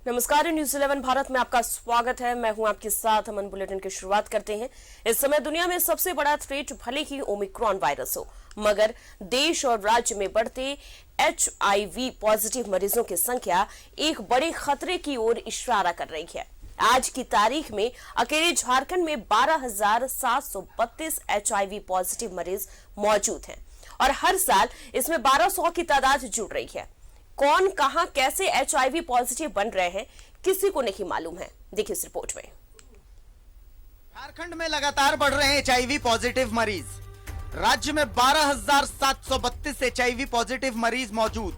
नमस्कार, न्यूज़ 11 भारत में आपका स्वागत है। मैं हूं आपके साथ। अमन बुलेटिन की शुरुआत करते हैं। इस समय दुनिया में सबसे बड़ा थ्रेट भले ही ओमिक्रॉन वायरस हो, मगर देश और राज्य में बढ़ते HIV पॉजिटिव मरीजों की संख्या एक बड़े खतरे की ओर इशारा कर रही है। आज की तारीख में अकेले झारखंड में 12,732 HIV पॉजिटिव मरीज मौजूद हैं और हर साल इसमें 1200 की तादाद जुड़ रही है। कौन कहां कैसे HIV पॉजिटिव बन रहे हैं, किसी को नहीं मालूम है। देखिए इस रिपोर्ट में। झारखंड में लगातार बढ़ रहे हैं HIV पॉजिटिव मरीज। राज्य में 12,732 HIV पॉजिटिव मरीज मौजूद।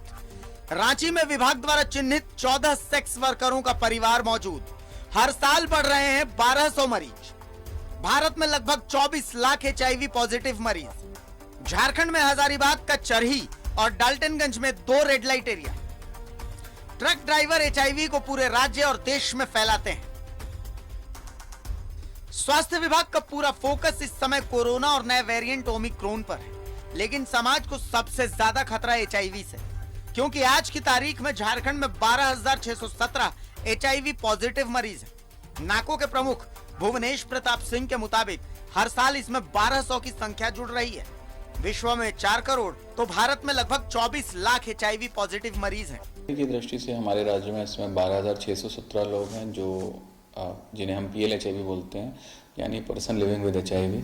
रांची में विभाग द्वारा चिन्हित 14 सेक्स वर्करों का परिवार मौजूद। हर साल बढ़ रहे हैं 1200 मरीज। भारत में लगभग 24 लाख HIV पॉजिटिव मरीज। झारखंड में हजारीबाग का चरही और डाल्टनगंज में 2 red light area. Truck driver HIV को पूरे राज्य और देश में फैलाते हैं। स्वास्थ्य विभाग का पूरा फोकस इस समय कोरोना और नए वेरिएंट ओमिक्रॉन पर है, लेकिन समाज को सबसे ज्यादा खतरा HIV से, क्योंकि आज की तारीख में झारखंड में 12,617 HIV पॉजिटिव मरीज हैं। नाको के प्रमुख भुवनेश प्रताप सिंह के मुताबिक हर साल इसमें 1200 की संख्या जुड़ रही है। विश्व में 4 करोड़ तो भारत में लगभग 24 लाख HIV पॉजिटिव मरीज हैं। की दृष्टि से हमारे राज्य में इसमें 12,617 लोग हैं जो जिन्हें हम PL-HIV बोलते हैं, यानी पर्सन लिविंग विद HIV।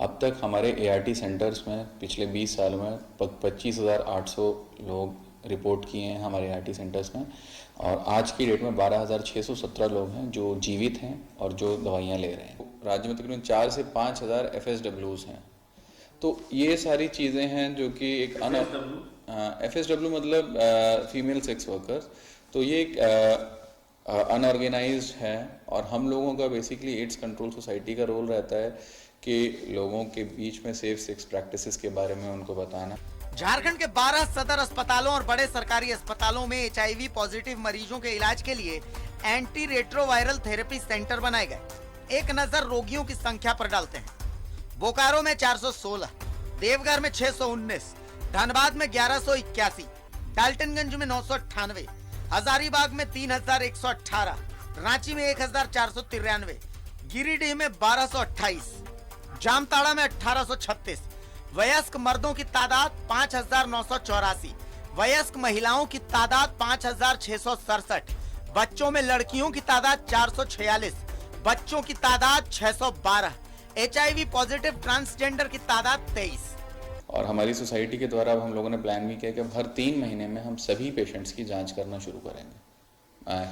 अब तक हमारे ART सेंटर्स में पिछले 20 साल में 25,800 लोग रिपोर्ट किए हैं हमारे ART सेंटर्स में, और आज की डेट में 12,617 लोग हैं जो जीवित हैं और जो दवाइयाँ ले रहे हैं। राज्य में तकरीबन 4 से 5,000 FSWs हैं। तो ये सारी चीज़ें हैं जो कि एक FSW मतलब फीमेल सेक्स वर्कर्स। तो ये एक अनऑर्गेनाइज्ड है, और हम लोगों का बेसिकली एड्स कंट्रोल सोसाइटी का रोल रहता है कि लोगों के बीच में सेफ सेक्स प्रैक्टिसेस के बारे में उनको बताना। झारखंड के 12 सदर अस्पतालों और बड़े सरकारी अस्पतालों में HIV पॉजिटिव मरीजों के इलाज के लिए एंटी रेट्रोवायरल थेरेपी सेंटर बनाए गए। एक नजर रोगियों की संख्या पर डालते हैं। बोकारो में 416, देवघर में 619, धनबाद में 1181, डाल्टनगंज में 998, हजारीबाग में 3,118, रांची में 1,493, गिरिडीह में 1,228, जामताड़ा में 1,836, वयस्क मर्दों की तादाद 5,984, वयस्क महिलाओं की तादाद 5,667, बच्चों में लड़कियों की तादाद 446, बच्चों की तादाद 612, HIV पॉजिटिव ट्रांसजेंडर की तादाद 23। और हमारी सोसाइटी के द्वारा अब हम लोगों ने प्लान भी किया कि हर 3 महीने में हम सभी पेशेंट्स की जांच करना शुरू करेंगे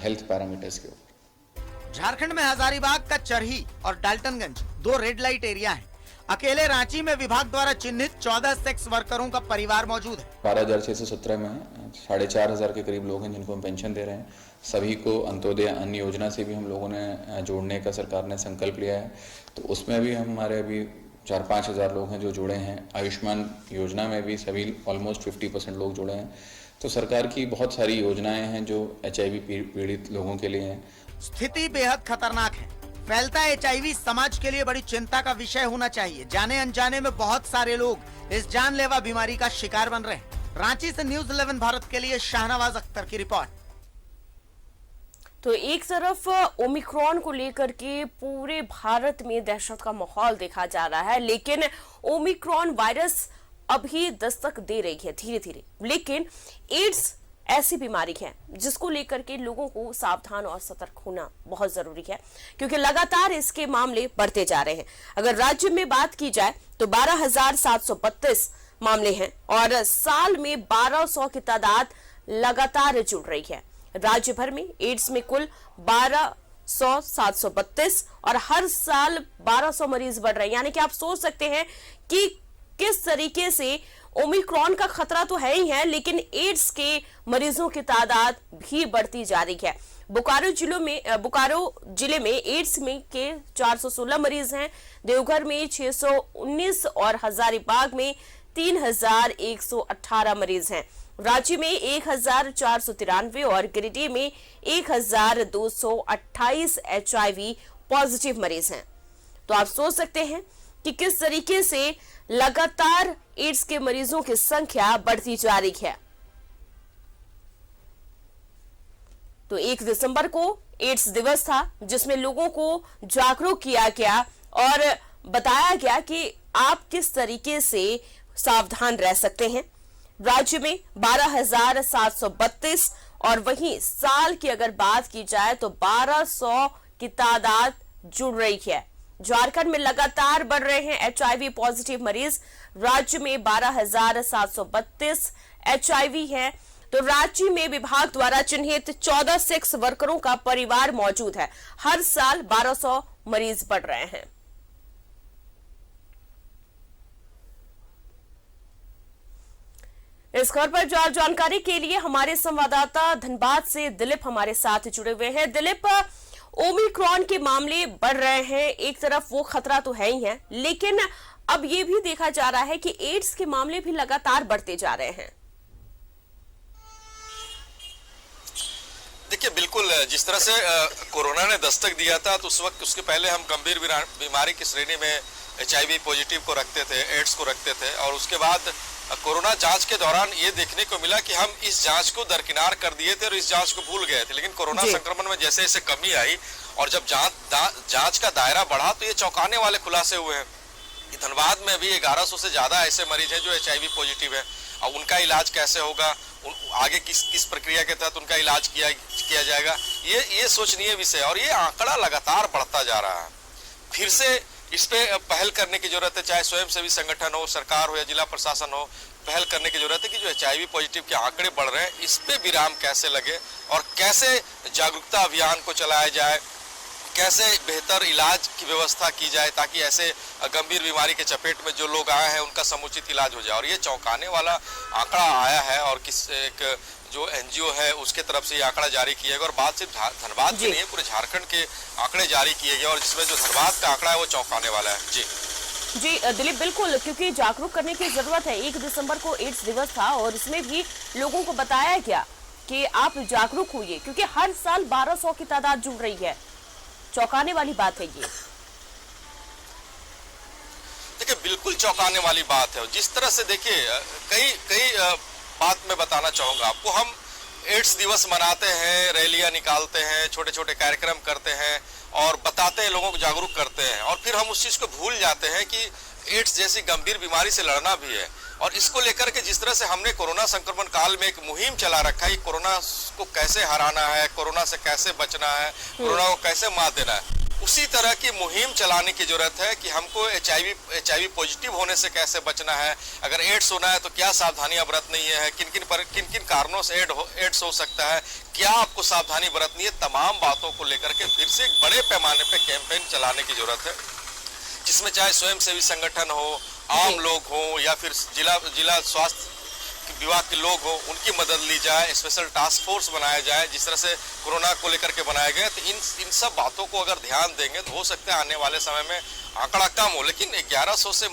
हेल्थ पैरामीटर्स के ऊपर। झारखंड में हजारीबाग का चरही और डाल्टनगंज 2 रेड लाइट एरिया हैं। अकेले रांची में विभाग द्वारा चिन्हित 14 सेक्स वर्करों का परिवार मौजूद है। 12,617 में 4,500 के करीब लोग हैं जिनको हम पेंशन दे रहे हैं। सभी को अंत्योदय अन्न योजना से भी हम लोगों ने जोड़ने का सरकार ने संकल्प लिया है, तो उसमें भी हमारे अभी 4-5 हज़ार लोग हैं जो जुड़े हैं। आयुष्मान योजना में भी सभी ऑलमोस्ट 50% लोग जुड़े हैं। तो सरकार की बहुत सारी योजनाएं हैं जो HIV पीड़ित लोगों के लिए हैं। स्थिति बेहद खतरनाक है। फैलता HIV समाज के लिए बड़ी चिंता का विषय होना चाहिए। जाने अनजाने में बहुत सारे लोग इस जानलेवा बीमारी का शिकार बन रहे हैं। रांची से न्यूज़ 11 भारत के लिए शाहनवाज अख्तर की रिपोर्ट। तो एक तरफ ओमिक्रॉन को लेकर के पूरे भारत में दहशत का माहौल देखा जा रहा है, लेकिन ओमिक्रॉन वायरस अभी दस्तक दे रही है धीरे धीरे। लेकिन एड्स ऐसी बीमारी है जिसको लेकर के लोगों को सावधान और सतर्क होना बहुत जरूरी है, क्योंकि लगातार इसके मामले बढ़ते जा रहे हैं। अगर राज्य में बात की जाए तो 12,732 मामले हैं और साल में 1200 की तादाद लगातार जुड़ रही है। राज्य भर में एड्स में कुल 12,732 और हर साल 1200 मरीज बढ़ रहे हैं। यानी कि आप सोच सकते हैं कि किस तरीके से ओमिक्रॉन का खतरा तो है ही है, लेकिन एड्स के मरीजों की तादाद भी बढ़ती जा रही है। बोकारो जिले में एड्स में के 416 मरीज हैं, देवघर में 619 और हजारीबाग में 3,118 मरीज हैं। रांची में 1,493 और गिरिडीह में 1,228 HIV पॉजिटिव मरीज हैं। तो आप सोच सकते हैं कि किस तरीके से लगातार एड्स के मरीजों की संख्या बढ़ती जा रही है। तो 1 दिसंबर को एड्स दिवस था, जिसमें लोगों को जागरूक किया गया और बताया गया कि आप किस तरीके से सावधान रह सकते हैं। राज्य में 12,732 और वहीं साल की अगर बात की जाए तो 1200 की तादाद जुड़ रही है। झारखंड में लगातार बढ़ रहे हैं HIV पॉजिटिव मरीज। राज्य में 12,732 HIV है। तो राज्य में विभाग द्वारा चिन्हित 14 सेक्स वर्करों का परिवार मौजूद है। हर साल 1200 मरीज बढ़ रहे हैं। इस खबर पर ज्यादा जानकारी के लिए हमारे संवाददाता धनबाद से दिलीप हमारे साथ जुड़े हुए हैं। दिलीप, ओमिक्रॉन के मामले बढ़ रहे हैं, एक तरफ वो खतरा तो है ही है, लेकिन अब ये भी देखा जा रहा है कि एड्स के मामले भी लगातार बढ़ते जा रहे हैं। देखिए, बिल्कुल जिस तरह से कोरोना ने दस्तक दिया था तो उस वक्त उसके पहले हम गंभीर बीमारी की श्रेणी में HIV पॉजिटिव को रखते थे, एड्स को रखते थे, और उसके बाद कोरोना जांच के दौरान ये देखने को मिला कि हम इस जांच को दरकिनार कर दिए थे और इस जांच को भूल गए थे। लेकिन कोरोना संक्रमण में जैसे जैसे कमी आई और जब जांच का दायरा बढ़ा तो ये चौंकाने वाले खुलासे हुए हैं। धनबाद में अभी 1100 से ज्यादा ऐसे मरीज हैं जो HIV पॉजिटिव है। और उनका इलाज कैसे होगा, आगे किस प्रक्रिया के तहत उनका इलाज किया जाएगा, ये सोचनीय विषय। और ये आंकड़ा लगातार बढ़ता जा रहा है। फिर से इस पे पहल करने की जरूरत है, चाहे स्वयंसेवी संगठन हो, सरकार हो या जिला प्रशासन हो, पहल करने की जरूरत है कि जो HIV पॉजिटिव के आंकड़े बढ़ रहे हैं इस पे विराम कैसे लगे और कैसे जागरूकता अभियान को चलाया जाए, कैसे बेहतर इलाज की व्यवस्था की जाए ताकि ऐसे गंभीर बीमारी के चपेट में जो लोग आए हैं उनका समुचित इलाज हो जाए। और ये चौंकाने वाला आंकड़ा आया है और एक जो NGO है उसके तरफ से ये आंकड़ा जारी किया गया और बात सिर्फ धनबाद की नहीं है, पूरे झारखंड के आंकड़े जारी किए गए और जिसमें जो धनबाद का आंकड़ा है वो चौंकाने वाला है। जी दिलीप, बिल्कुल, क्योंकि जागरूक करने की जरूरत है। 1 दिसंबर को एड्स दिवस था और इसमें भी लोगों को बताया गया कि आप जागरूक होइए, क्योंकि हर साल 1200 की तादाद जुड़ रही है। चौंकाने वाली बात है ये। देखिए, बिल्कुल चौंकाने वाली बात है। जिस तरह से देखिए कई बात मैं बताना चाहूंगा आपको। हम एड्स दिवस मनाते हैं, रैलियां निकालते हैं, छोटे छोटे कार्यक्रम करते हैं और बताते हैं, लोगों को जागरूक करते हैं, और फिर हम उस चीज को भूल जाते हैं कि एड्स जैसी गंभीर बीमारी से लड़ना भी है। और इसको लेकर के जिस तरह से हमने कोरोना संक्रमण काल में एक मुहिम चला रखा है, कोरोना को कैसे हराना है, कोरोना से कैसे बचना है, कोरोना को कैसे मात देना है, उसी तरह की मुहिम चलाने की जरूरत है कि हमको HIV पॉजिटिव होने से कैसे बचना है, अगर एड्स होना है तो क्या सावधानियां बरतनी है, किन किन कारणों से एड्स हो सकता है, क्या आपको सावधानी बरतनी है। तमाम बातों को लेकर के फिर से एक बड़े पैमाने पे कैंपेन चलाने की जरूरत है, जिसमें चाहे स्वयंसेवी संगठन हो, आम लोग हो या फिर जिला स्वास्थ्य विभाग के लोग हो, उनकी मदद ली जाए, स्पेशल टास्क फोर्स बनाया जाए जिस तरह से कोरोना को लेकर के बनाए गए। तो इन सब बातों को अगर ध्यान देंगे तो हो सकता है आने वाले समय में आंकड़ा कम हो, लेकिन 1100 से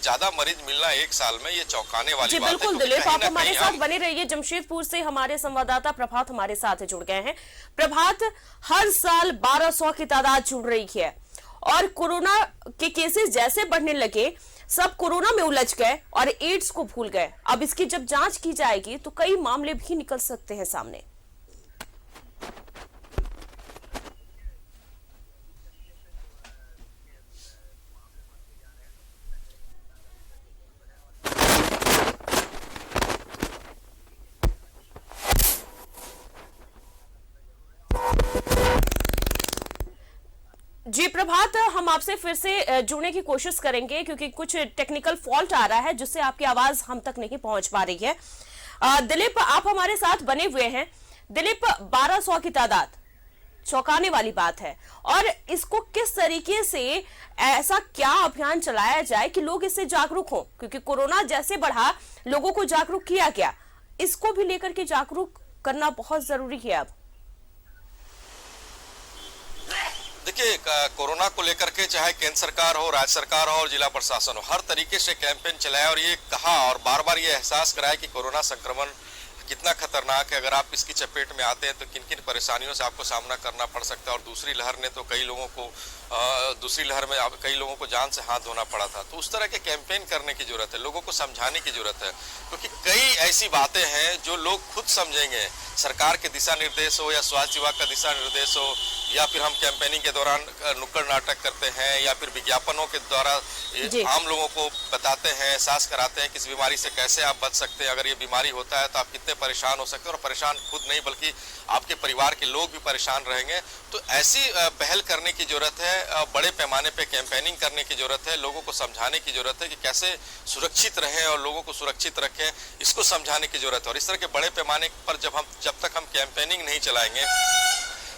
ज्यादा मरीज मिलना एक साल में ये चौंकाने वाली बात है। बिल्कुल दिलीप, आप हमारे साथ बने रहिए। जमशेदपुर से हमारे संवाददाता प्रभात हमारे साथ जुड़ गए हैं। प्रभात, हर साल 1200 की तादाद जुड़ रही है और कोरोना के केसेस जैसे बढ़ने लगे, सब कोरोना में उलझ गए और एड्स को भूल गए। अब इसकी जब जांच की जाएगी तो कई मामले भी निकल सकते हैं सामने। जी प्रभात, हम आपसे फिर से जुड़ने की कोशिश करेंगे क्योंकि कुछ टेक्निकल फॉल्ट आ रहा है जिससे आपकी आवाज हम तक नहीं पहुंच पा रही है। दिलीप, आप हमारे साथ बने हुए हैं। दिलीप, 1200 की तादाद चौंकाने वाली बात है और इसको किस तरीके से, ऐसा क्या अभियान चलाया जाए कि लोग इससे जागरूक हों, क्योंकि कोरोना जैसे बढ़ा लोगों को जागरूक किया गया, इसको भी लेकर के जागरूक करना बहुत जरूरी है। अब देखिए, कोरोना को लेकर के चाहे केंद्र सरकार हो, राज्य सरकार हो और जिला प्रशासन हो, हर तरीके से कैंपेन चलाया और ये कहा और बार बार ये एहसास कराया कि कोरोना संक्रमण कितना खतरनाक है। अगर आप इसकी चपेट में आते हैं तो किन किन परेशानियों से आपको सामना करना पड़ सकता है। और दूसरी लहर ने तो कई लोगों को कई लोगों को जान से हाथ धोना पड़ा था। तो उस तरह के कैंपेन करने की जरूरत है, लोगों को समझाने की जरूरत है, क्योंकि कई ऐसी बातें हैं जो लोग खुद समझेंगे। सरकार के दिशा निर्देश हो या स्वास्थ्य विभाग का दिशा निर्देश हो, या फिर हम कैंपेनिंग के दौरान नुक्कड़ नाटक करते हैं, या फिर विज्ञापनों के द्वारा आम लोगों को बताते हैं, एहसास कराते हैं कि इस बीमारी से कैसे आप बच सकते हैं। अगर ये बीमारी होता है तो आप कितने परेशान हो सकते हैं, और परेशान खुद नहीं बल्कि आपके परिवार के लोग भी परेशान रहेंगे। तो ऐसी पहल करने की जरूरत है, बड़े पैमाने पे कैंपेनिंग करने की जरूरत है, लोगों को समझाने की जरूरत है कि कैसे सुरक्षित रहें और लोगों को सुरक्षित रखें, इसको समझाने की जरूरत है। और इस तरह के बड़े पैमाने पर जब तक हम कैंपेनिंग नहीं चलाएंगे,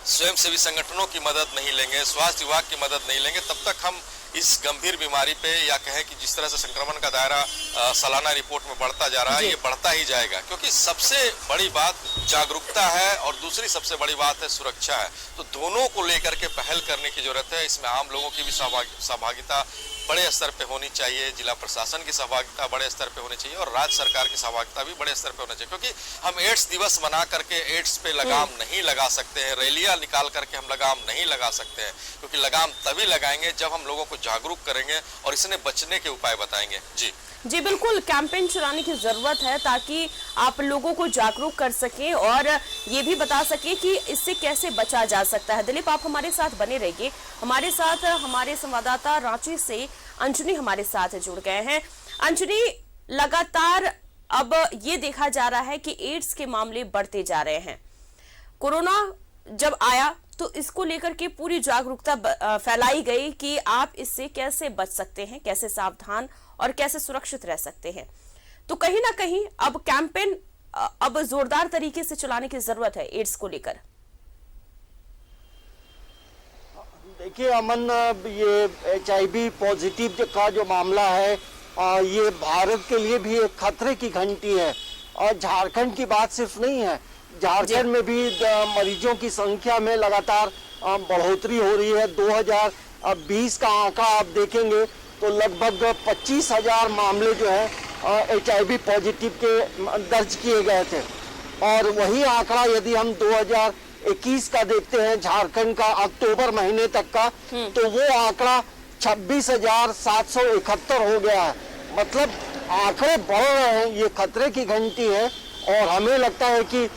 स्वयंसेवी संगठनों की मदद नहीं लेंगे, स्वास्थ्य विभाग की मदद नहीं लेंगे, तब तक हम इस गंभीर बीमारी पे, या कहें कि जिस तरह से संक्रमण का दायरा सालाना रिपोर्ट में बढ़ता जा रहा है, ये बढ़ता ही जाएगा। क्योंकि सबसे बड़ी बात जागरूकता है और दूसरी सबसे बड़ी बात है सुरक्षा है। तो दोनों को लेकर के पहल करने की जरूरत है। इसमें आम लोगों की भी सहभागिता बड़े स्तर पे होनी चाहिए, जिला प्रशासन की सहभागिता बड़े स्तर पे होनी चाहिए, और राज्य सरकार की सहभागिता भी बड़े स्तर पे होना चाहिए। क्योंकि हम एड्स दिवस मना करके एड्स पे लगाम नहीं लगा सकते हैं, रैलियां निकाल करके हम लगाम नहीं लगा सकते हैं, क्योंकि लगाम तभी लगाएंगे जब हम लोगों को जागरूक करेंगे और इसने बचने के उपाय बताएंगे। जी बिल्कुल, कैंपेन चलाने की जरूरत है ताकि आप लोगों को जागरूक कर सकें और ये भी बता सकें कि इससे कैसे बचा जा सकता है। दिलीप, आप हमारे साथ बने रहिए। हमारे साथ हमारे संवाददाता रांची से अंजनी हमारे साथ जुड़ गए हैं। अंजनी, लगातार अब ये देखा जा रहा है कि एड्स के मामले बढ़ते जा रहे हैं। कोरोना जब आया तो इसको लेकर के पूरी जागरूकता फैलाई गई कि आप इससे कैसे बच सकते हैं, कैसे सावधान और कैसे सुरक्षित रह सकते हैं। तो कहीं ना कहीं अब कैंपेन अब जोरदार तरीके से चलाने की जरूरत है एड्स को लेकर। देखिए अमन, ये HIV पॉजिटिव का जो मामला है ये भारत के लिए भी एक खतरे की घंटी है। और झारखंड की बात सिर्फ नहीं है, झारखंड में भी मरीजों की संख्या में लगातार बढ़ोतरी हो रही है। 2020 का आंकड़ा आप देखेंगे तो लगभग 25,000 मामले जो है HIV पॉजिटिव के दर्ज किए गए थे। और वही आंकड़ा यदि हम 2021 का देखते हैं, झारखंड का अक्टूबर महीने तक का, तो वो आंकड़ा 26,771 हो गया है। मतलब आंकड़े बढ़ रहे हैं, ये खतरे की घंटी है। और हमें लगता है कि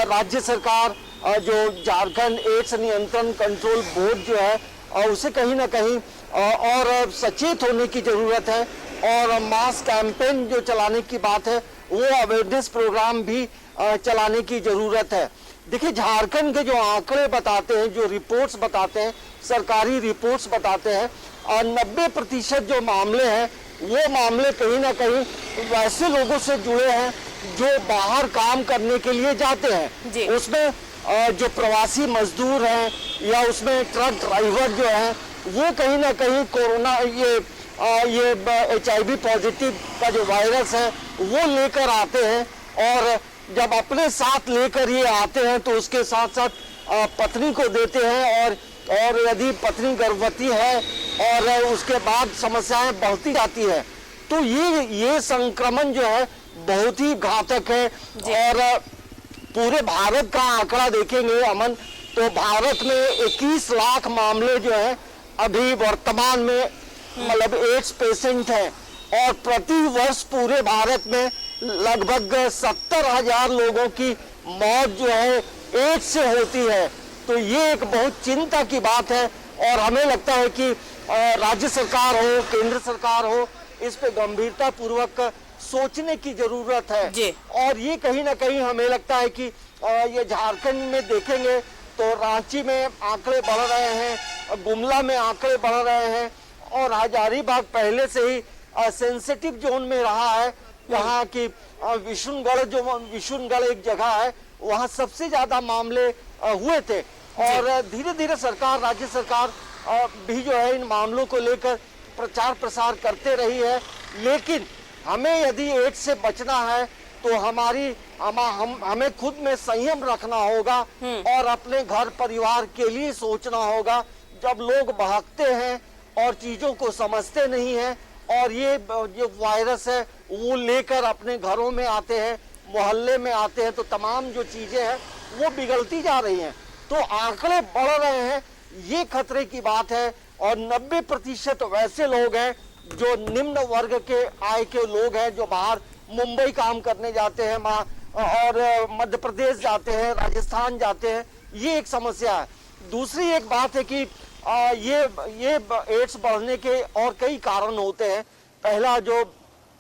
राज्य सरकार जो झारखंड एड्स नियंत्रण कंट्रोल बोर्ड जो है उसे कहीं ना कहीं और सचेत होने की जरूरत है। और मास कैंपेन जो चलाने की बात है, वो अवेयरनेस प्रोग्राम भी चलाने की जरूरत है। देखिए झारखंड के जो आंकड़े बताते हैं, जो रिपोर्ट्स बताते हैं, सरकारी रिपोर्ट्स बताते हैं, 90% जो मामले हैं वो मामले कहीं ना कहीं वैसे लोगों से जुड़े हैं जो बाहर काम करने के लिए जाते हैं। उसमें जो प्रवासी मजदूर हैं या उसमें ट्रक ड्राइवर जो हैं, वो कहीं ना कहीं कोरोना ये HIV पॉजिटिव का जो वायरस है वो लेकर आते हैं। और जब अपने साथ लेकर ये आते हैं तो उसके साथ साथ पत्नी को देते हैं। और यदि पत्नी गर्भवती है और उसके बाद समस्याएं बढ़ती जाती है, तो ये संक्रमण जो है बहुत ही घातक है। और पूरे भारत का आंकड़ा देखेंगे अमन, तो भारत में 21 लाख मामले जो है अभी वर्तमान में मतलब एड्स पेशेंट हैं। और प्रति वर्ष पूरे भारत में लगभग 70,000 लोगों की मौत जो है एड्स से होती है। तो ये एक बहुत चिंता की बात है। और हमें लगता है कि राज्य सरकार हो, केंद्र सरकार हो, इस पे गंभीरता पूर्वक सोचने की जरूरत है। और ये कहीं ना कहीं हमें लगता है कि ये झारखंड में देखेंगे तो रांची में आंकड़े बढ़ रहे हैं, गुमला में आंकड़े बढ़ रहे हैं, और हजारीबाग पहले से ही सेंसिटिव जोन में रहा है। यहाँ की विशुनगढ़ एक जगह है, वहाँ सबसे ज्यादा मामले हुए थे। और धीरे धीरे सरकार, राज्य सरकार भी जो है इन मामलों को लेकर प्रचार प्रसार करते रही है। लेकिन हमें यदि एड्स से बचना है तो हमें खुद में संयम रखना होगा और अपने घर परिवार के लिए सोचना होगा। जब लोग भागते हैं और चीजों को समझते नहीं हैं और ये जो वायरस है वो लेकर अपने घरों में आते हैं, मोहल्ले में आते हैं तो तमाम जो चीजें हैं वो बिगड़ती जा रही हैं। तो आंकड़े बढ़ रहे हैं, ये खतरे की बात है। और 90% वैसे लोग हैं जो निम्न वर्ग के आय के लोग हैं, जो बाहर मुंबई काम करने जाते हैं और मध्य प्रदेश जाते हैं, राजस्थान जाते हैं। ये एक समस्या है। दूसरी एक बात है कि ये एड्स बढ़ने के और कई कारण होते हैं। पहला, जो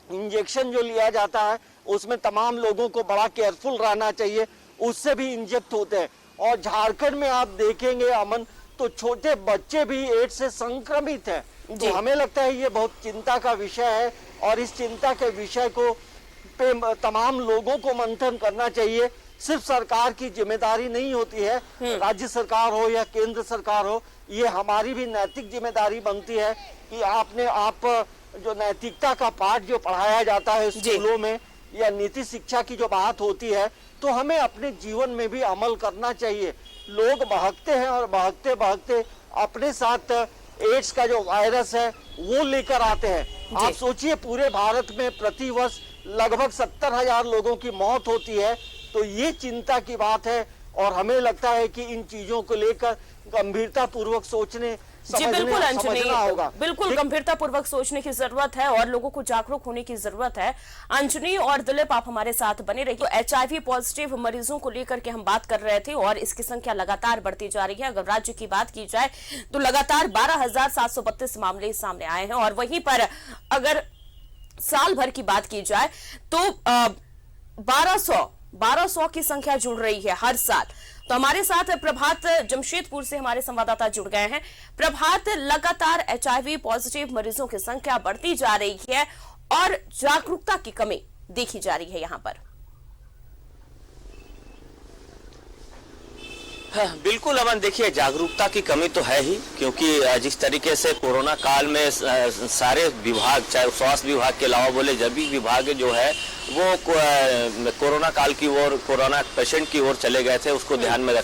इंजेक्शन जो लिया जाता है उसमें तमाम लोगों को बड़ा केयरफुल रहना चाहिए, उससे भी इंजेक्ट होते हैं। और झारखंड में आप देखेंगे अमन, तो छोटे बच्चे भी एड्स से संक्रमित हैं। तो हमें लगता है ये बहुत चिंता का विषय है और इस चिंता के विषय को पे तमाम लोगों को मंथन करना चाहिए। सिर्फ सरकार की जिम्मेदारी नहीं होती है, राज्य सरकार हो या केंद्र सरकार हो, ये हमारी भी नैतिक जिम्मेदारी बनती है कि आप जो नैतिकता का पाठ जो पढ़ाया जाता है स्कूलों में या नीति शिक्षा की जो बात होती है, तो हमें अपने जीवन में भी अमल करना चाहिए। लोग बहकते हैं और बहकते बहकते अपने साथ एड्स का जो वायरस है वो लेकर आते हैं। आप सोचिए, पूरे भारत में प्रतिवर्ष लगभग 70,000 लोगों की मौत होती है। तो ये चिंता की बात है और हमें लगता है कि इन चीजों को लेकर गंभीरता पूर्वक सोचने बिल्कुल अंजनी, होगा। बिल्कुल गंभीरता पूर्वक सोचने की जरूरत है और लोगों को जागरूक होने की जरूरत है। अंजनी और दिलीप, आप हमारे साथ बने रहिए। तो HIV पॉजिटिव मरीजों को लेकर के हम बात कर रहे थे और इसकी संख्या लगातार बढ़ती जा रही है। अगर राज्य की बात की जाए तो लगातार 12,732 मामले सामने आए हैं और वहीं पर अगर साल भर की बात की जाए तो 1200 की संख्या जुड़ रही है हर साल। तो हमारे साथ प्रभात जमशेदपुर से हमारे संवाददाता जुड़ गए हैं। प्रभात, लगातार HIV पॉजिटिव मरीजों की संख्या बढ़ती जा रही है और जागरूकता की कमी देखी जा रही है यहाँ पर। हाँ, बिल्कुल अमन, देखिए जागरूकता की कमी तो है ही, क्योंकि जिस तरीके से कोरोना काल में सारे विभाग, चाहे स्वास्थ्य विभाग के अलावा बोले जब भी विभाग जो है वो कोरोना काल की ओर, कोरोना पेशेंट की ओर चले गए थे उसको ध्यान में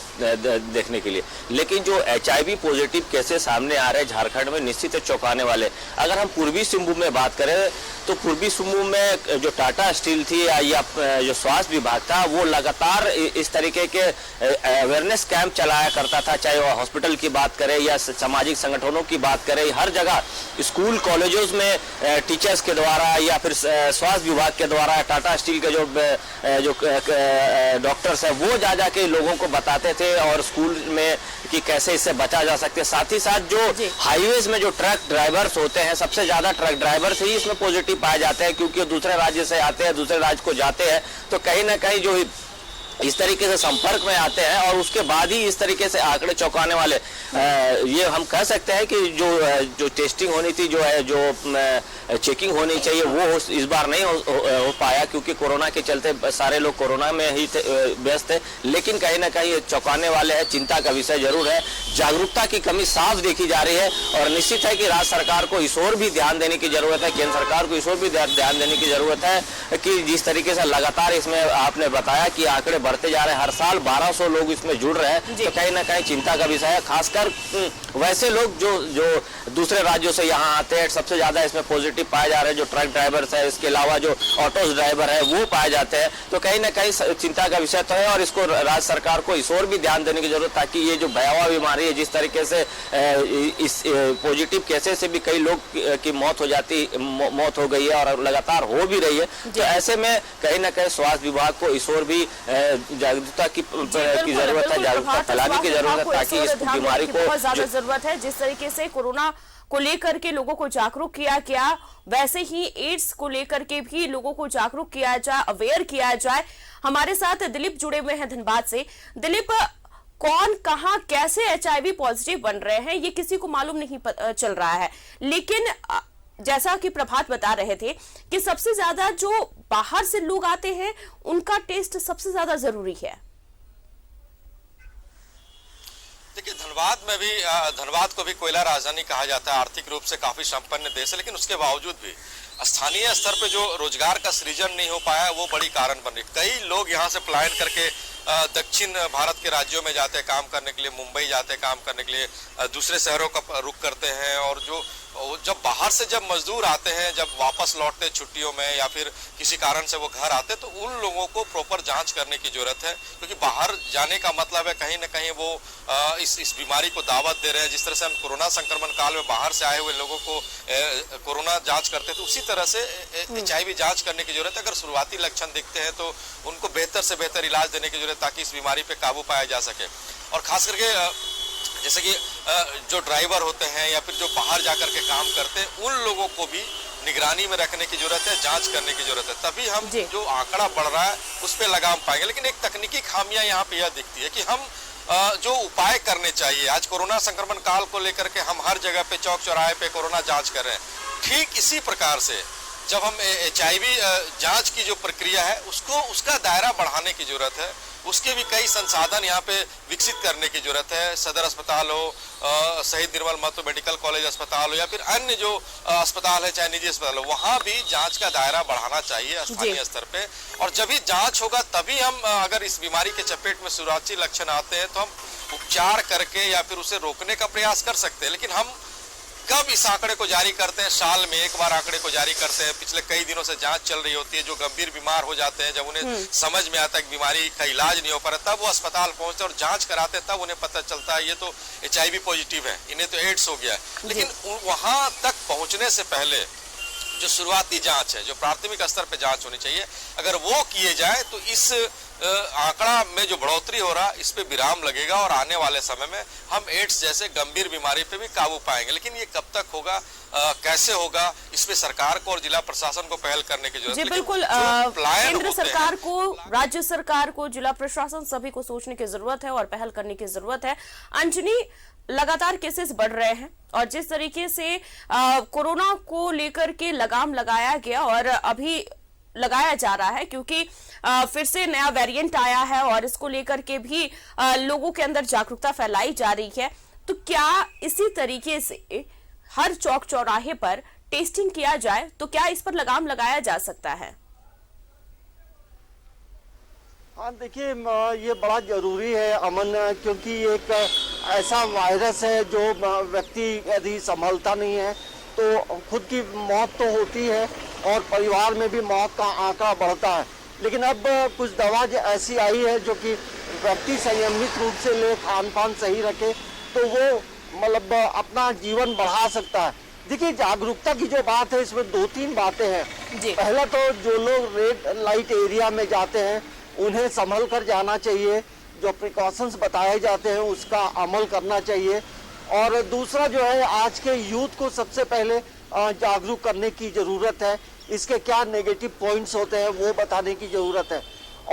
देखने के लिए। लेकिन जो HIV पॉजिटिव केसेस सामने आ रहे हैं झारखंड में, निश्चित है चौंकाने वाले। अगर हम पूर्वी सिंहभूम में बात करें तो पूर्वी सिंहभूम में जो टाटा स्टील थी या जो स्वास्थ्य विभाग था वो लगातार इस तरीके के अवेयरनेस कैंप चलाया करता था, चाहे वो हॉस्पिटल की बात करें या सामाजिक संगठनों की बात करें। हर जगह स्कूल कॉलेजों में टीचर्स के द्वारा या फिर स्वास्थ्य विभाग के द्वारा टाटा स्टील के जो डॉक्टर्स है वो जा के लोगों को बताते थे और स्कूल में कि कैसे इससे बचा जा सकते। साथ ही साथ जो हाईवेज में जो ट्रक ड्राइवर्स होते हैं, सबसे ज्यादा ट्रक ड्राइवर्स ही इसमें पॉजिटिव पाए जाते हैं, क्योंकि दूसरे राज्य से आते हैं, दूसरे राज्य को जाते हैं, तो कहीं ना कहीं जो इस तरीके से संपर्क में आते हैं और उसके बाद ही इस तरीके से आंकड़े चौंकाने वाले। ये हम कह सकते हैं कि जो टेस्टिंग होनी थी, जो है जो चेकिंग होनी चाहिए वो इस बार नहीं हो पाया, क्योंकि कोरोना के चलते सारे लोग कोरोना में ही व्यस्त थे। लेकिन कहीं ना कहीं चौंकाने वाले हैं, चिंता का विषय जरूर है। जागरूकता की कमी साफ देखी जा रही है और निश्चित है कि राज्य सरकार को इस ओर भी ध्यान देने की जरूरत है, केंद्र सरकार को इस ओर भी ध्यान देने की जरूरत है कि जिस तरीके से लगातार इसमें आपने बताया कि आंकड़े बढ़ते जा रहे हैं, हर साल 1200 लोग इसमें जुड़ रहे हैं, तो कहीं ना कहीं चिंता का विषय है। खासकर वैसे लोग जो दूसरे राज्यों से यहाँ आते हैं, सबसे ज्यादा इसमें पॉजिटिव पाए जा रहे हैं, जो ट्रक ड्राइवर्स है, इसके अलावा जो ऑटो ड्राइवर है वो पाए जाते हैं। तो कहीं ना कहीं चिंता का विषय तो है और इसको राज्य सरकार को इस ओर भी ध्यान देने की जरूरत, ताकि ये जो भयावह बीमारी है, जिस तरीके से इस पॉजिटिव केसेस से भी कई लोग की मौत हो गई है और लगातार हो भी रही है, तो ऐसे में कहीं ना कहीं स्वास्थ्य विभाग को इस ओर भी जागरूकता की जरूरत है, जागरूकता फैलाने की जरूरत है, ताकि इस बीमारी को बहुत ज्यादा जरूरत है। जिस तरीके से कोरोना को लेकर के लोगों को जागरूक किया गया, वैसे ही एड्स को लेकर के भी लोगों को जागरूक किया जाए, अवेयर किया जाए। हमारे साथ दिलीप जुड़े हुए हैं धनबाद से। दिलीप, कौन कहां कैसे HIV पॉजिटिव बन रहे हैं ये किसी को मालूम नहीं चल रहा है, लेकिन जैसा कि प्रभात बता रहे थे कि सबसे ज्यादा जो बाहर से लोग आते हैं उनका टेस्ट सबसे ज्यादा जरूरी है। देखिए, धनबाद को भी कोयला राजधानी कहा जाता है, आर्थिक रूप से काफी संपन्न देश है, लेकिन उसके बावजूद भी स्थानीय स्तर पे जो रोजगार का सृजन नहीं हो पाया वो बड़ी कारण बन रही। कई लोग यहाँ से पलायन करके दक्षिण भारत के राज्यों में जाते हैं काम करने के लिए, मुंबई जाते हैं काम करने के लिए, दूसरे शहरों का रुख करते हैं। और जब बाहर से जब मजदूर आते हैं, जब वापस लौटते हैं छुट्टियों में या फिर किसी कारण से वो घर आते हैं, तो उन लोगों को प्रॉपर जांच करने की जरूरत है, क्योंकि बाहर जाने का मतलब है कहीं ना कहीं वो इस बीमारी को दावत दे रहे हैं। जिस तरह से हम कोरोना संक्रमण काल में बाहर से आए हुए लोगों को कोरोना जांच करते हैं, तो उसी तरह से HIV जांच करने की जरूरत है। अगर शुरुआती लक्षण दिखते हैं तो उनको बेहतर से बेहतर इलाज देने की जरूरत है, ताकि इस बीमारी पे काबू पाया जा सके। और खास करके जैसे कि जो ड्राइवर होते हैं या फिर जो बाहर जाकर के काम करते हैं, उन लोगों को भी निगरानी में रखने की जरूरत है, जांच करने की जरूरत है, तभी हम जो आंकड़ा बढ़ रहा है उस पर लगाम पाएंगे। लेकिन एक तकनीकी खामियां यहाँ पे यह दिखती है कि हम जो उपाय करने चाहिए, आज कोरोना संक्रमण काल को लेकर के हम हर जगह पे चौक चौराहे पे कोरोना जांच कर रहे हैं, ठीक इसी प्रकार से जब हम HIV जांच की जो प्रक्रिया है उसका दायरा बढ़ाने की जरूरत है। उसके भी कई संसाधन यहाँ पे विकसित करने की जरूरत है। सदर अस्पताल हो, शहीद निर्मल महतो मेडिकल कॉलेज अस्पताल हो या फिर अन्य जो अस्पताल है, चाहे निजी अस्पताल हो, वहाँ भी जांच का दायरा बढ़ाना चाहिए स्थानीय स्तर पे। और जब भी जांच होगा तभी हम अगर इस बीमारी के चपेट में शुरुआती लक्षण आते हैं तो हम उपचार करके या फिर उसे रोकने का प्रयास कर सकते हैं। लेकिन हम कब इस आंकड़े को जारी करते हैं? साल में एक बार आंकड़े को जारी करते हैं। पिछले कई दिनों से जांच चल रही होती है। जो गंभीर बीमार हो जाते हैं, जब उन्हें समझ में आता है कि बीमारी का इलाज नहीं हो पा रहा, तब वो अस्पताल पहुंचते हैं और जांच कराते हैं, तब उन्हें पता चलता है ये तो HIV पॉजिटिव है, इन्हें तो एड्स हो गया है। लेकिन वहां तक पहुंचने से पहले जो शुरुआती जांच है, जो प्राथमिक स्तर पे जांच होनी चाहिए, अगर वो किए जाए तो इस आंकड़ा में जो बढ़ोतरी हो रहा है इस पे विराम लगेगा और आने वाले समय में हम एड्स जैसे गंभीर बीमारी पे भी काबू पाएंगे। लेकिन ये कब तक होगा, कैसे होगा, इस पे सरकार को और जिला प्रशासन को पहल करने की जरूरत है। जी बिल्कुल, केंद्र सरकार को, राज्य सरकार को, जिला प्रशासन सभी को सोचने की जरूरत है और पहल करने की जरूरत है। अंजनी, लगातार केसेस बढ़ रहे हैं और जिस तरीके से कोरोना को लेकर के लगाम लगाया गया और अभी लगाया जा रहा है, क्योंकि फिर से नया वेरिएंट आया है और इसको लेकर के भी लोगों के अंदर जागरूकता फैलाई जा रही है, तो क्या इसी तरीके से हर चौक चौराहे पर टेस्टिंग किया जाए तो क्या इस पर लगाम लगाया जा सकता है? हाँ देखिए, ये बड़ा जरूरी है अमन, क्योंकि एक ऐसा वायरस है जो व्यक्ति यदि संभलता नहीं है तो खुद की मौत तो होती है और परिवार में भी मौत का आंकड़ा बढ़ता है। लेकिन अब कुछ दवा ऐसी आई है जो कि व्यक्ति संयमित रूप से ले, खान पान सही रखे तो वो मतलब अपना जीवन बढ़ा सकता है। देखिए, जागरूकता की जो बात है इसमें दो तीन बातें हैं। पहला तो जो लोग रेड लाइट एरिया में जाते हैं उन्हें संभल कर जाना चाहिए, जो प्रिकॉशंस बताए जाते हैं उसका अमल करना चाहिए। और दूसरा जो है, आज के यूथ को सबसे पहले जागरूक करने की ज़रूरत है, इसके क्या नेगेटिव पॉइंट्स होते हैं वो बताने की ज़रूरत है।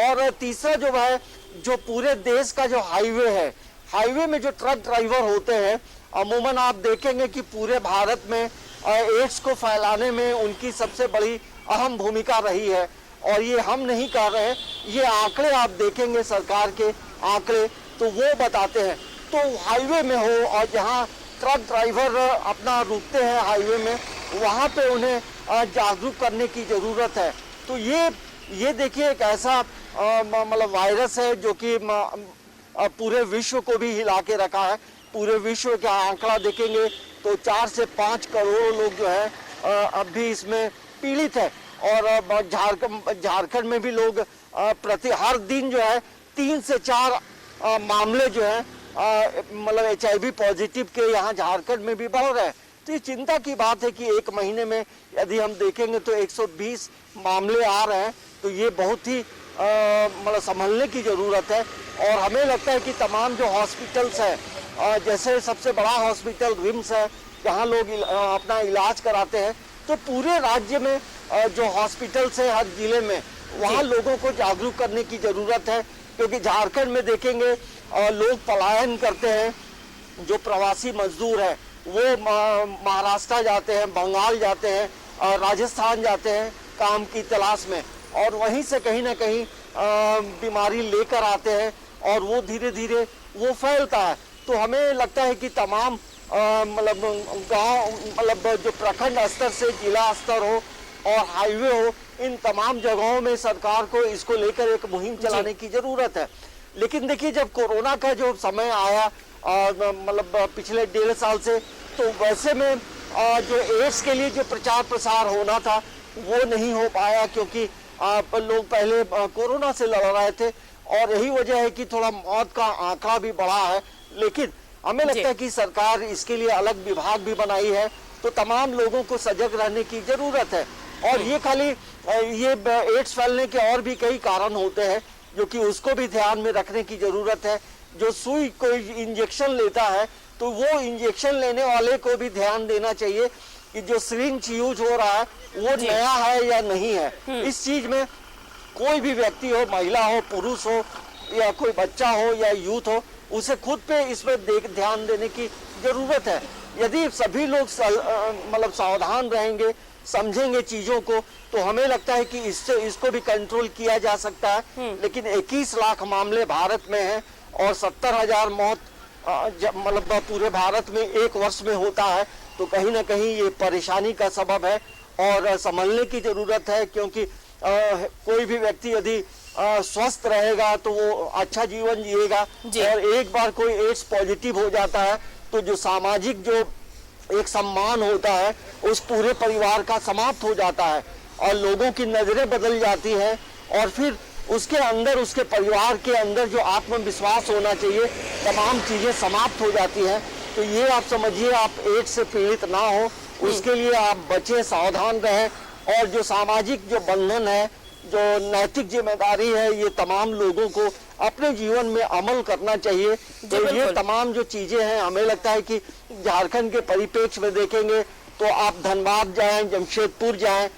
और तीसरा जो है, जो पूरे देश का जो हाईवे है, हाईवे में जो ट्रक ड्राइवर होते हैं, अमूमन आप देखेंगे कि पूरे भारत में एड्स को फैलाने में उनकी सबसे बड़ी अहम भूमिका रही है। और ये हम नहीं कर रहे, ये आंकड़े आप देखेंगे, सरकार के आंकड़े तो वो बताते हैं। तो हाईवे में हो और जहाँ ट्रक ड्राइवर अपना रुकते हैं हाईवे में, वहाँ पे उन्हें जागरूक करने की ज़रूरत है। तो ये देखिए एक ऐसा मतलब वायरस है जो कि पूरे विश्व को भी हिला के रखा है। पूरे विश्व का आंकड़ा देखेंगे तो 4 से 5 करोड़ लोग जो है अब भी इसमें पीड़ित है। और झारखंड में भी लोग हर दिन जो है 3 से 4 मामले जो है मतलब HIV पॉजिटिव के यहाँ झारखंड में भी बढ़ रहे हैं। तो ये चिंता की बात है कि एक महीने में यदि हम देखेंगे तो 120 मामले आ रहे हैं। तो ये बहुत ही मतलब संभलने की ज़रूरत है। और हमें लगता है कि तमाम जो हॉस्पिटल्स हैं, जैसे सबसे बड़ा हॉस्पिटल रिम्स है जहाँ लोग अपना इलाज कराते हैं, तो पूरे राज्य में जो हॉस्पिटल्स है हर जिले में, वहाँ लोगों को जागरूक करने की ज़रूरत है। क्योंकि झारखंड में देखेंगे लोग पलायन करते हैं, जो प्रवासी मजदूर हैं वो महाराष्ट्र जाते हैं, बंगाल जाते हैं, राजस्थान जाते हैं काम की तलाश में, और वहीं से कहीं ना कहीं बीमारी लेकर आते हैं और वो धीरे धीरे वो फैलता है। तो हमें लगता है कि तमाम मतलब गांव, मतलब जो प्रखंड स्तर से जिला स्तर हो और हाईवे हो, इन तमाम जगहों में सरकार को इसको लेकर एक मुहिम चलाने की जरूरत है। लेकिन देखिए जब कोरोना का जो समय आया मतलब पिछले 1.5 साल से, तो वैसे में जो एड्स के लिए जो प्रचार प्रसार होना था वो नहीं हो पाया, क्योंकि लोग पहले कोरोना से लड़ रहे थे और यही वजह है कि थोड़ा मौत का आंकड़ा भी बढ़ा है। लेकिन हमें लगता है कि सरकार इसके लिए अलग विभाग भी बनाई है, तो तमाम लोगों को सजग रहने की जरूरत है। और ये खाली ये एड्स फैलने के और भी कई कारण होते हैं जो कि उसको भी ध्यान में रखने की जरूरत है। जो सुई कोई इंजेक्शन लेता है तो वो इंजेक्शन लेने वाले को भी ध्यान देना चाहिए कि जो सिरिंज यूज हो रहा है वो नया है या नहीं है। इस चीज में कोई भी व्यक्ति हो, महिला हो, पुरुष हो या कोई बच्चा हो या यूथ हो, उसे खुद पे इसमें ध्यान देने की जरूरत है। यदि सभी लोग मतलब सावधान रहेंगे, समझेंगे चीजों को, तो हमें लगता है कि इसको भी कंट्रोल किया जा सकता है। लेकिन 21 लाख मामले भारत में हैं और 70,000 मौत मतलब पूरे भारत में एक वर्ष में होता है, तो कहीं ना कहीं ये परेशानी का सबब है और संभलने की जरूरत है। क्योंकि कोई भी व्यक्ति यदि स्वस्थ रहेगा तो वो अच्छा जीवन जिएगा, और एक बार कोई एड्स पॉजिटिव हो जाता है तो जो सामाजिक जो एक सम्मान होता है उस पूरे परिवार का समाप्त हो जाता है और लोगों की नजरें बदल जाती हैं, और फिर उसके अंदर, उसके परिवार के अंदर जो आत्मविश्वास होना चाहिए, तमाम चीजें समाप्त हो जाती हैं। तो ये आप समझिए, आप एड्स से पीड़ित ना हो, उसके लिए आप बचे, सावधान रहें, और जो सामाजिक जो बंधन है, जो नैतिक जिम्मेदारी है, ये तमाम लोगों को अपने जीवन में अमल करना चाहिए। तो ये तमाम जो चीजें हैं, हमें लगता है कि झारखंड के परिप्रेक्ष्य में देखेंगे तो आप धनबाद जाएं, जमशेदपुर जाएं,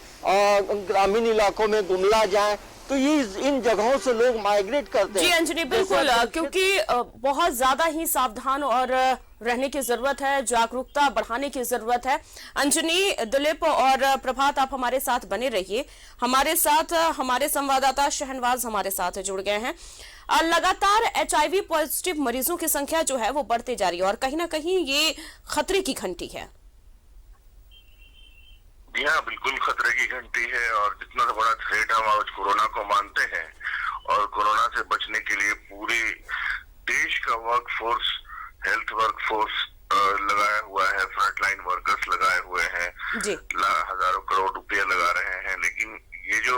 ग्रामीण इलाकों में गुमला जाएं, तो ये इन जगहों से लोग माइग्रेट करते हैं। जी अंजनी, बिल्कुल, क्योंकि बहुत ज्यादा ही सावधान और रहने की जरूरत है, जागरूकता बढ़ाने की जरूरत है। अंजनी, दिलीप और प्रभात, आप हमारे साथ बने रहिए। हमारे साथ हमारे संवाददाता शहनवाज हमारे साथ जुड़ गए हैं। लगातार HIV पॉजिटिव मरीजों की संख्या जो है वो बढ़ते जा रही है और कहीं ना कहीं ये खतरे की घंटी है। जी हाँ, बिल्कुल खतरे की घंटी है, और जितना बड़ा थ्रेट हम आज कोरोना को मानते हैं, और कोरोना से बचने के लिए पूरे देश का वर्कफोर्स, हेल्थ वर्कफोर्स लगाया हुआ है, फ्रंटलाइन वर्कर्स लगाए हुए हैं, हजारों करोड़ रुपए लगा रहे हैं। लेकिन ये जो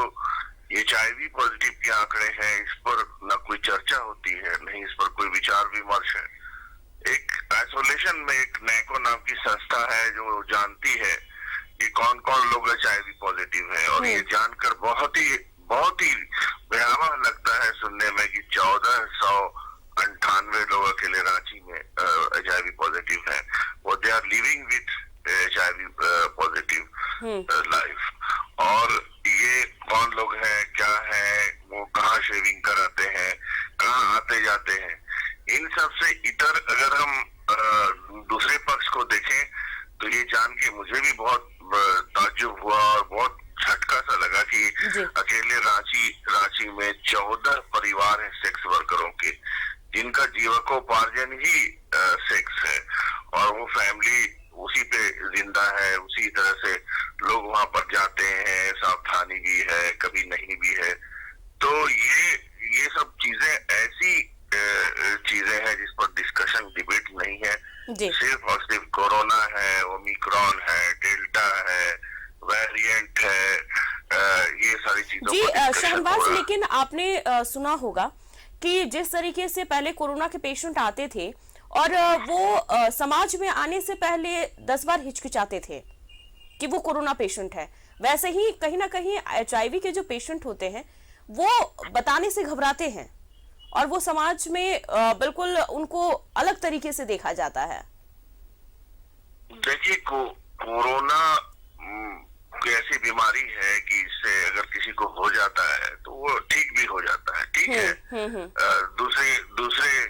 HIV पॉजिटिव के आंकड़े हैं, इस पर न कोई चर्चा होती है, नहीं इस पर कोई विचार विमर्श है। एक आइसोलेशन में एक नैको नाम की संस्था है जो जानती है कि कौन कौन लोग HIV पॉजिटिव है, और ये जानकर बहुत ही भयावह लगता है सुनने में कि 1498 लोग अकेले रांची में HIV पॉजिटिव है। वो they are living with HIV positive life. और ये कौन लोग हैं, क्या है, वो कहाँ शेविंग कराते हैं, कहाँ आते जाते हैं, इन सब से इतर अगर हम दूसरे पक्ष को देखें तो ये जान के मुझे भी बहुत ताज्जुब हुआ और बहुत झटका सा लगा कि अकेले रांची में 14 परिवार हैं सेक्स वर्करों के, जिनका जीविकोपार्जन ही सेक्स है, और वो फैमिली उसी पे जिंदा है। उसी तरह से लोग वहां पर जाते हैं, सावधानी भी है, कभी नहीं भी है। तो ये सब चीजें ऐसी चीजें हैं जिस पर डिस्कशन, डिबेट नहीं है। सिर्फ और सिर्फ कोरोना है, ओमिक्रॉन है, डेल्टा है, वेरिएंट है, ये सारी चीजों जी शहनवाज, लेकिन आपने सुना होगा कि जिस तरीके से पहले कोरोना के पेशेंट आते थे और वो समाज में आने से पहले 10 बार हिचकिचाते थे कि वो कोरोना पेशेंट है, वैसे ही कहीं ना कहीं HIV के जो पेशेंट होते हैं वो बताने से घबराते हैं और वो समाज में बिल्कुल उनको अलग तरीके से देखा जाता है। देखिए, कोरोना ऐसी बीमारी है कि इससे अगर किसी को हो जाता है तो वो ठीक भी हो जाता है, ठीक है। दूसरे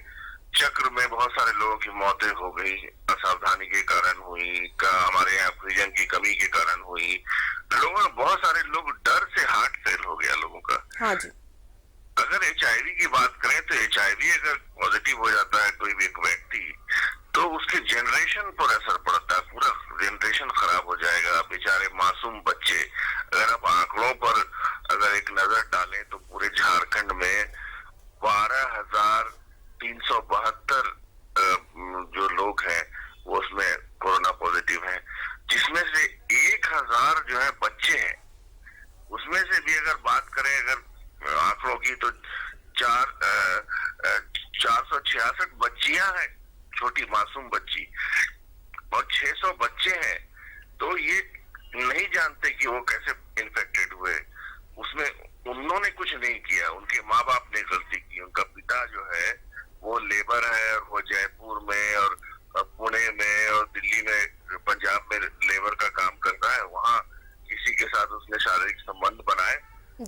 चक्र में बहुत सारे लोगों की मौतें हो गई, असावधानी के कारण हुई, हमारे यहाँ ऑक्सीजन की कमी के कारण हुई, बहुत सारे लोग डर से हार्ट फेल हो गया लोगों का। हाँ जी। अगर HIV की बात करें तो HIV अगर पॉजिटिव हो जाता है कोई भी एक व्यक्ति, तो उसके जनरेशन पर असर पड़ता है, पूरा जनरेशन खराब हो जाएगा। बेचारे मासूम बच्चे, अगर आप आंकड़ों पर अगर एक नजर डालें तो पूरे झारखंड में 12,000 छोटी मासूम बच्ची, और 600 बच्चे हैं, तो ये नहीं जानते कि वो कैसे इन्फेक्टेड हुए। उसमें उन्होंने कुछ नहीं किया, उनके माँ बाप ने गलती की। उनका पिता जो है वो लेबर है, और वो जयपुर में और पुणे में और दिल्ली में, पंजाब में लेबर का काम करता है। वहाँ किसी के साथ उसने शारीरिक संबंध बनाए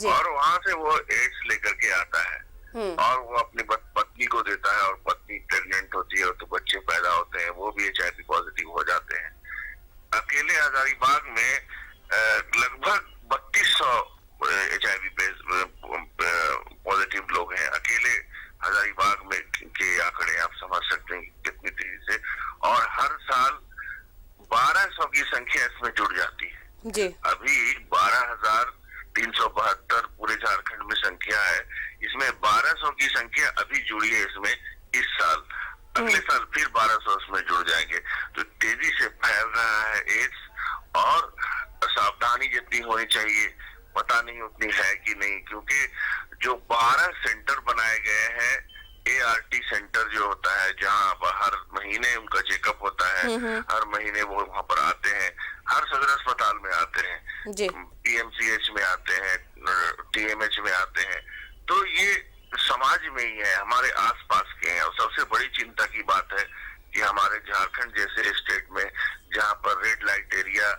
और वहाँ से वो एड्स लेकर के आता है और वो अपनी पत्नी को देता है, और पत्नी प्रेग्नेंट होती है तो बच्चे पैदा होते हैं, वो भी HIV पॉजिटिव हो जाते हैं। अकेले हजारीबाग में लगभग 3200 HIV पॉजिटिव लोग हैं। अकेले हजारीबाग में के आंकड़े आप समझ सकते हैं कितनी तेजी से, और हर साल 1200 की संख्या इसमें जुड़ जाती है जी। अभी 12,372 पूरे झारखंड में संख्या है, इसमें 1200 की संख्या अभी जुड़ी है इसमें इस साल। अगले साल फिर 1200 इसमें जुड़ जाएंगे। तो तेजी से फैल रहा है एड्स, और सावधानी जितनी होनी चाहिए पता नहीं उतनी है कि नहीं, क्योंकि जो 12 सेंटर बनाए गए हैं, ART सेंटर जो होता है, जहाँ हर महीने उनका चेकअप होता है, हर महीने वो वहाँ पर आते हैं, हर सदर अस्पताल में आते हैं, PMCH में आते हैं, TMH में आते हैं, तो ये समाज में ही है, हमारे आसपास के हैं। और सबसे बड़ी चिंता की बात है कि हमारे झारखंड जैसे स्टेट में, जहाँ पर रेड लाइट एरिया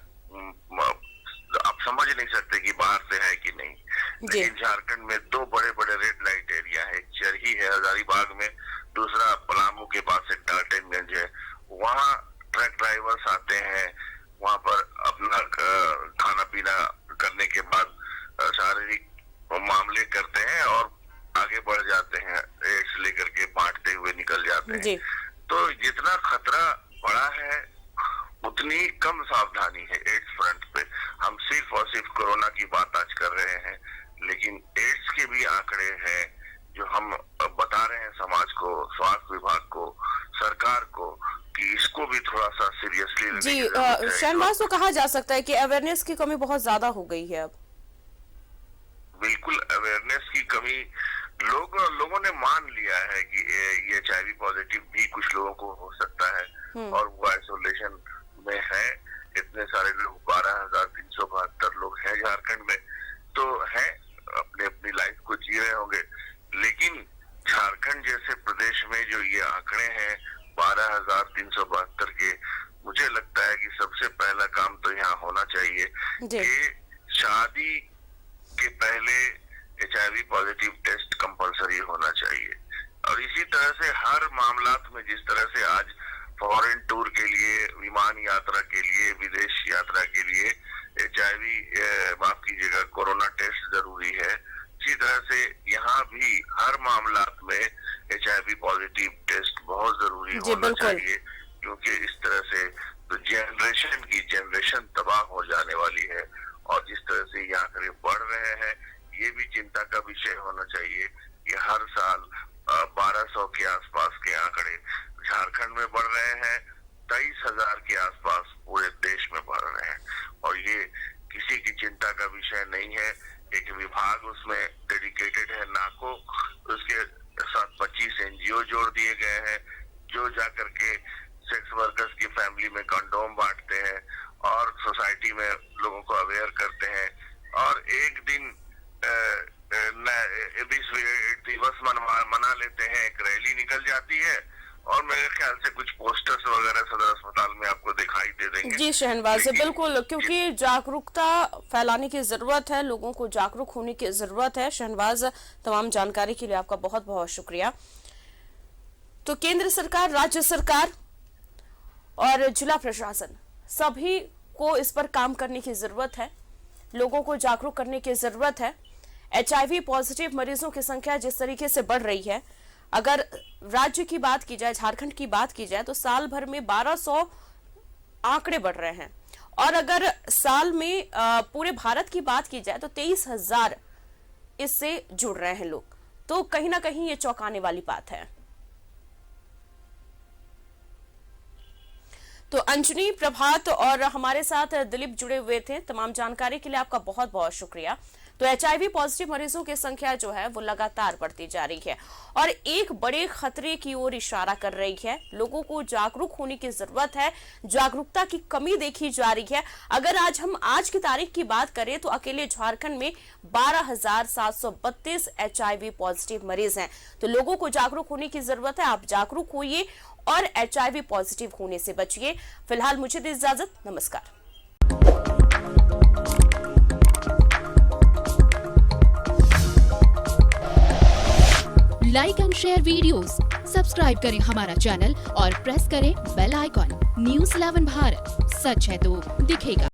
आप समझ नहीं सकते कि बाहर से है कि नहीं, लेकिन झारखंड में 2 बड़े बड़े रेड लाइट एरिया है। चरही है हजारीबाग में, दूसरा पलामू के पास एक डाल्टनगंज है। वहाँ ट्रक ड्राइवर्स आते हैं, वहाँ पर अपना खाना पीना करने के बाद शारीरिक मामले करते हैं और आगे बढ़ जाते हैं, एड्स लेकर के बांटते हुए निकल जाते हैं। तो जितना खतरा बड़ा है उतनी कम सावधानी है एड्स फ्रंट पे। हम सिर्फ और सिर्फ कोरोना की बात आज कर रहे हैं, लेकिन एड्स के भी आंकड़े हैं जो हम बता रहे हैं समाज को, स्वास्थ्य विभाग को, सरकार को, कि इसको भी थोड़ा सा सीरियसली जी। शहनवाज, तो कहा जा सकता है कि अवेयरनेस की कमी बहुत ज्यादा हो गई है अब। बिल्कुल अवेयरनेस की कमी, लोगों ने मान लिया है कि ये HIV पॉजिटिव भी कुछ लोगों को हो सकता है और वो आइसोलेशन में है। इतने सारे लोग, 12,372 लोग हैं झारखंड में, तो है अपने अपनी लाइफ को जी रहे होंगे। लेकिन झारखंड जैसे प्रदेश में जो ये आंकड़े हैं 12,372 के, मुझे लगता है कि सबसे पहला काम तो यहाँ होना चाहिए कि शादी के पहले HIV पॉजिटिव टेस्ट कंपलसरी होना चाहिए। और इसी तरह से हर मामलात में, जिस तरह से आज फॉरेन टूर के लिए, विमान यात्रा के लिए, विदेश यात्रा के लिए HIV माफ कीजिएगा कोरोना टेस्ट जरूरी है, इसी तरह से यहाँ भी हर मामलात में HIV पॉजिटिव टेस्ट बहुत जरूरी होना चाहिए, क्योंकि इस तरह से तो जनरेशन तबाह हो जाने वाली है। और जिस तरह से ये आंकड़े बढ़ रहे हैं, ये भी चिंता का विषय होना चाहिए कि हर साल 1200 के आसपास के आंकड़े झारखंड में बढ़ रहे हैं, 23,000 के आसपास पूरे देश में बढ़ रहे हैं, और ये किसी की चिंता का विषय नहीं है। एक विभाग उसमें डेडिकेटेड है, नाको, उसके साथ 25 NGO जोड़ दिए गए हैं जो जाकर के सेक्स वर्कर्स की फैमिली में कंडोम बांटते हैं और सोसाइटी में लोगों को अवेयर करते हैं। और एक दिन दिवस मना लेते हैं, एक रैली निकल जाती है और मेरे ख्याल से कुछ पोस्टर्स वगैरह सदर अस्पताल में आपको दिखाई दे देंगे। जी शहनवाज, बिल्कुल, क्योंकि जागरूकता फैलाने की जरूरत है, लोगों को जागरूक होने की जरूरत है। शहनवाज, तमाम जानकारी के लिए आपका बहुत बहुत शुक्रिया। तो केंद्र सरकार, राज्य सरकार और जिला प्रशासन सभी को इस पर काम करने की जरूरत है, लोगों को जागरूक करने की जरूरत है। HIV पॉजिटिव मरीजों की संख्या जिस तरीके से बढ़ रही है, अगर राज्य की बात की जाए, झारखंड की बात की जाए, तो साल भर में 1200 आंकड़े बढ़ रहे हैं, और अगर साल में पूरे भारत की बात की जाए तो 23,000 इससे जुड़ रहे हैं लोग। तो कहीं ना कहीं ये चौंकाने वाली बात है। तो अंजनी, प्रभात और हमारे साथ दिलीप जुड़े हुए थे। तमाम जानकारी के लिए आपका बहुत बहुत शुक्रिया। तो HIV पॉजिटिव मरीजों की संख्या जो है वो लगातार बढ़ती जा रही है और एक बड़े खतरे की ओर इशारा कर रही है। लोगों को जागरूक होने की जरूरत है, जागरूकता की कमी देखी जा रही है। अगर हम आज की तारीख की बात करें तो अकेले झारखंड में 12,732 HIV पॉजिटिव मरीज हैं। तो लोगों को जागरूक होने की जरूरत है। आप जागरूक होइए और HIV पॉजिटिव होने से बचिए। फिलहाल मुझे दे इजाजत, नमस्कार। Like and share videos, subscribe करें हमारा चैनल और प्रेस करें बेल आइकॉन। न्यूज़ 11 भारत, सच है तो दिखेगा।